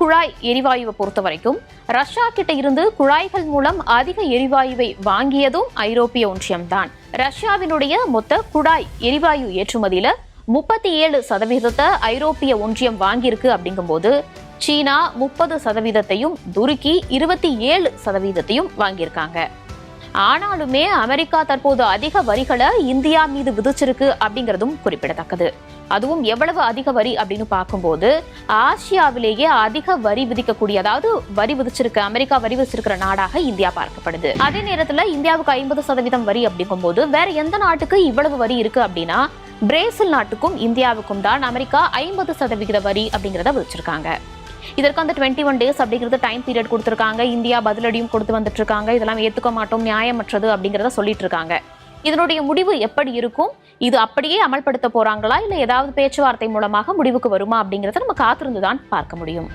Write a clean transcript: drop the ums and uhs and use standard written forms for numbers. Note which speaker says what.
Speaker 1: குழாய் எரிவாயுவை பொறுத்த வரைக்கும் ரஷ்யா கிட்ட இருந்து குழாய்கள் மூலம் அதிக எரிவாயுவை வாங்கியதும் ஐரோப்பிய ஒன்றியம்தான். ரஷ்யாவினுடைய மொத்த குழாய் எரிவாயு ஏற்றுமதியில 37% ஐரோப்பிய ஒன்றியம் வாங்கியிருக்கு. அப்படிங்கும்போது சீனா 30%, துருக்கி 27% வாங்கியிருக்காங்க. ஆனாலுமே அமெரிக்கா தற்போது அதிக வரிகளை இந்தியா மீது விதிச்சிருக்கு அப்படிங்கிறதும் குறிப்பிடத்தக்கது. அதுவும் எவ்வளவு அதிக வரி அப்படின்னு பார்க்கும்போது ஆசியாவிலேயே அதிக வரி விதிக்கக்கூடிய, அதாவது வரி விதிச்சிருக்க அமெரிக்கா வரி விதிச்சிருக்கிற நாடாக இந்தியா பார்க்கப்படுது. அதே நேரத்தில் இந்தியாவுக்கு 50% வரி அப்படிங்கும்போது வேற எந்த நாட்டுக்கு இவ்வளவு வரி இருக்கு அப்படின்னா பிரேசில் நாட்டுக்கும் இந்தியாவுக்கும் தான் அமெரிக்கா 50% வரி அப்படிங்கிறத விதிச்சிருக்காங்க. இதற்கு அந்த 21 days அப்படிங்கிறது டைம் பீரியட் கொடுத்திருக்காங்க. இந்தியா பதிலடியும் கொடுத்து வந்துட்டு இருக்காங்க. இதெல்லாம் ஏத்துக்க மாட்டோம், நியாயமற்றது அப்படிங்கிறத சொல்லிட்டு இருக்காங்க. இதனுடைய முடிவு எப்படி இருக்கும்? இது அப்படியே அமல்படுத்த போறாங்களா இல்ல ஏதாவது பேச்சுவார்த்தை மூலமாக முடிவுக்கு வருமா அப்படிங்கறத நம்ம காத்திருந்துதான் பார்க்க முடியும்.